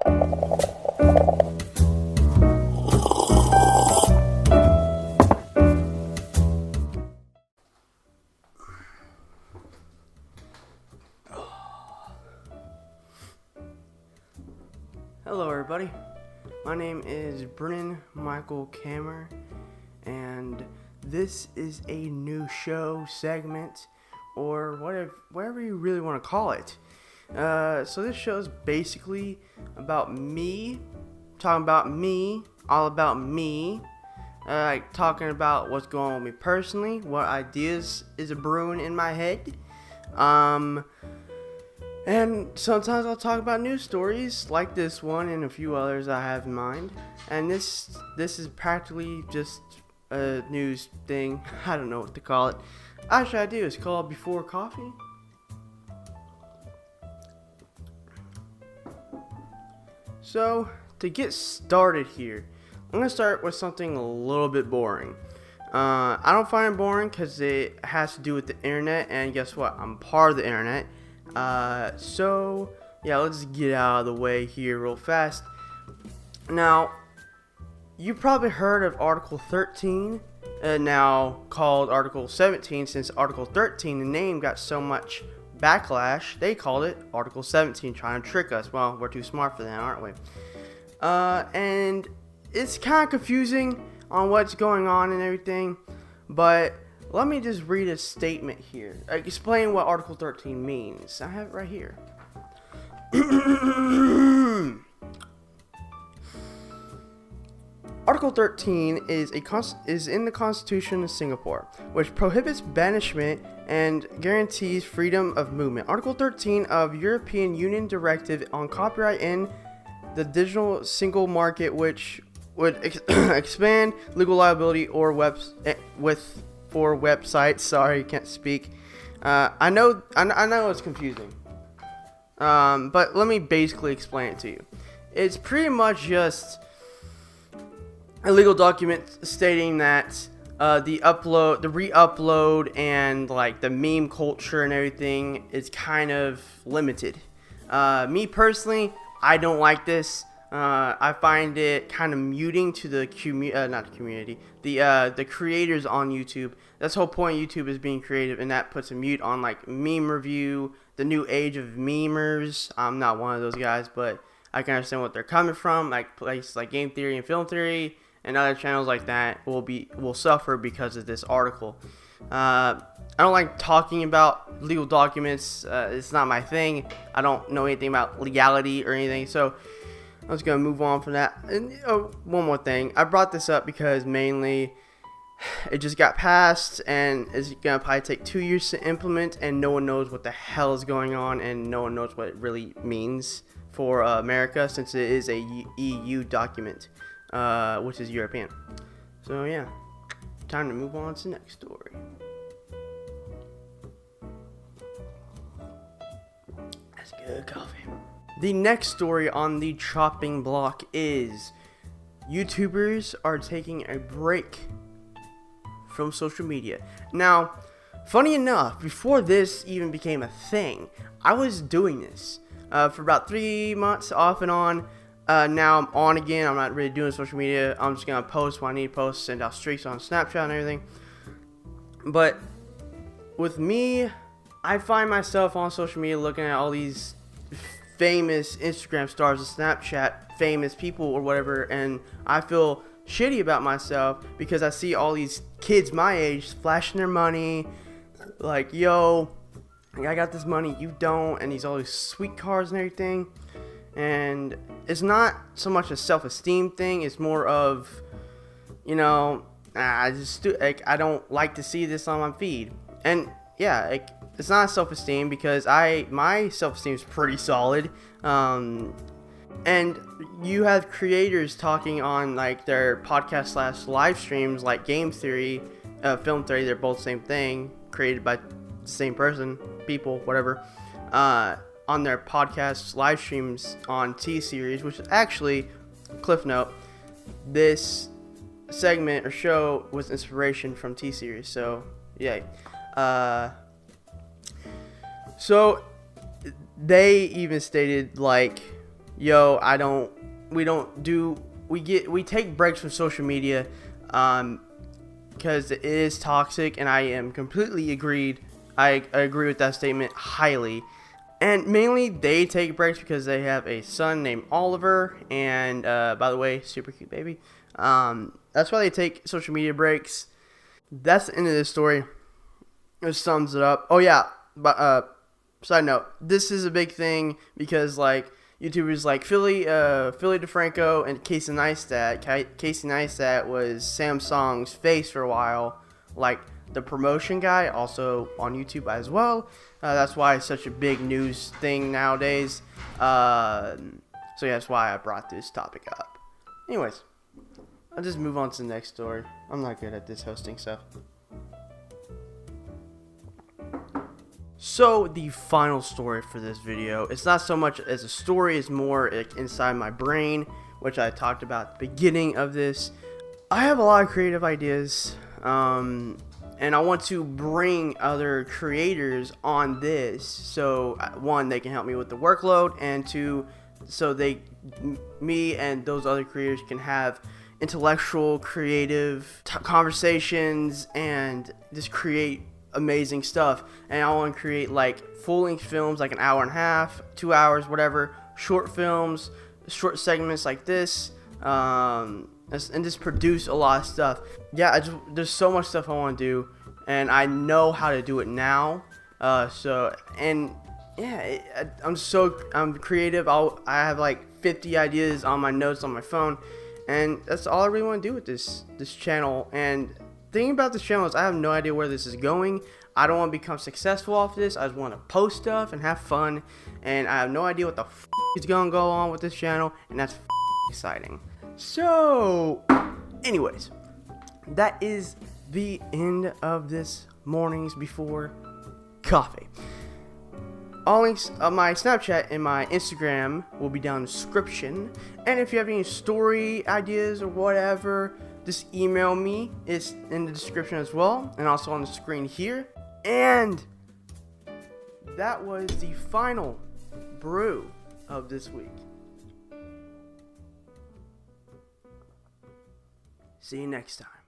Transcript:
Hello everybody, my name is Brenan Kammerer, and this is a new show, segment, or whatever you really want to call it. So this show is basically about me, talking about me, all about me, talking about what's going on with me personally, what ideas is brewing in my head, and sometimes I'll talk about news stories like this one and a few others I have in mind. And this is practically just a news thing. I don't know what to call it. Actually, I do. It's called Before Coffee. So, to get started here, I'm going to start with something a little bit boring. I don't find it boring because it has to do with the internet, and guess what? I'm part of the internet. So yeah, let's get out of the way here real fast. Now, you probably heard of Article 13, now called Article 17, since Article 13, the name got so much backlash, they called it Article 17, trying to trick us. Well, we're too smart for that, aren't we? And it's kind of confusing on what's going on and everything, but let me just read a statement here. Explain what Article 13 means. I have it right here. Article 13 is in the Constitution of Singapore, which prohibits banishment and guarantees freedom of movement. Article 13 of European Union Directive on Copyright in the Digital Single Market, which would expand legal liability or for websites. Sorry, can't speak. I know it's confusing. But let me basically explain it to you. It's pretty much just a legal document stating that the re-upload and like the meme culture and everything is kind of limited. Me personally, I don't like this. I find it kind of muting to the the creators on YouTube. That's the whole point. YouTube is being creative, and that puts a mute on like meme review, the new age of memers. I'm not one of those guys, but I can understand what they're coming from. Like places like Game Theory and Film Theory and other channels like that will suffer because of this article. I don't like talking about legal documents. It's not my thing. I don't know anything about legality or anything, so I was going to move on from that. And one more thing. I brought this up because mainly it just got passed and it's going to probably take 2 years to implement, and no one knows what the hell is going on, and no one knows what it really means for America, since it is a EU document, which is European. So yeah, time to move on to the next story. That's good coffee. The next story on the chopping block is YouTubers are taking a break from social media. Now, funny enough, before this even became a thing, I was doing this for about 3 months off and on. Now I'm on again. I'm not really doing social media. I'm just going to post when I need to post, send out streaks on Snapchat and everything. But with me, I find myself on social media looking at all these famous Instagram stars, Snapchat famous people or whatever, and I feel shitty about myself because I see all these kids my age flashing their money, like, yo, I got this money, you don't, and all these sweet cars and everything. And it's not so much a self-esteem thing, it's more of, I don't like to see this on my feed. And yeah, it's not self-esteem because my self-esteem is pretty solid. And you have creators talking on like their podcast / live streams, like Game Theory, Film Theory. They're both the same thing, created by the same person, people, whatever. On their podcast live streams on T-Series, which is actually, cliff note, this segment or show was inspiration from T-Series. So yeah. So they even stated like we take breaks from social media, because it is toxic, and I am completely agreed. I agree with that statement highly. And mainly they take breaks because they have a son named Oliver, and by the way, super cute baby. That's why they take social media breaks. That's the end of this story. It sums it up. Oh yeah, but side note, this is a big thing because like YouTubers like Philly DeFranco and Casey Neistat. Casey Neistat was Samsung's face for a while, like the promotion guy, also on YouTube as well. That's why it's such a big news thing nowadays. So yeah, that's why I brought this topic up. Anyways, I'll just move on to the next story. I'm not good at this hosting stuff. So the final story for this video, it's not so much as a story, it's more like inside my brain, which I talked about at the beginning of this. I have a lot of creative ideas, and I want to bring other creators on this, so one, they can help me with the workload, and two, so me and those other creators can have intellectual, creative conversations and just create amazing stuff. And I want to create like full-length films, like an hour and a half, 2 hours, whatever, short films, short segments like this, and just produce a lot of stuff. Yeah, there's so much stuff I want to do, and I know how to do it now. I'm creative. I have like 50 ideas on my notes on my phone, and that's all I really want to do with this channel. And thing about this channel is I have no idea where this is going. I don't want to become successful off this. I just want to post stuff and have fun, and I have no idea what the is going to go on with this channel, and that's exciting. So anyways, that is the end of this morning's before coffee. All links of my Snapchat and my Instagram will be down in the description, and if you have any story ideas or whatever, just email me. It's in the description as well, and also on the screen here. And that was the final brew of this week. See you next time.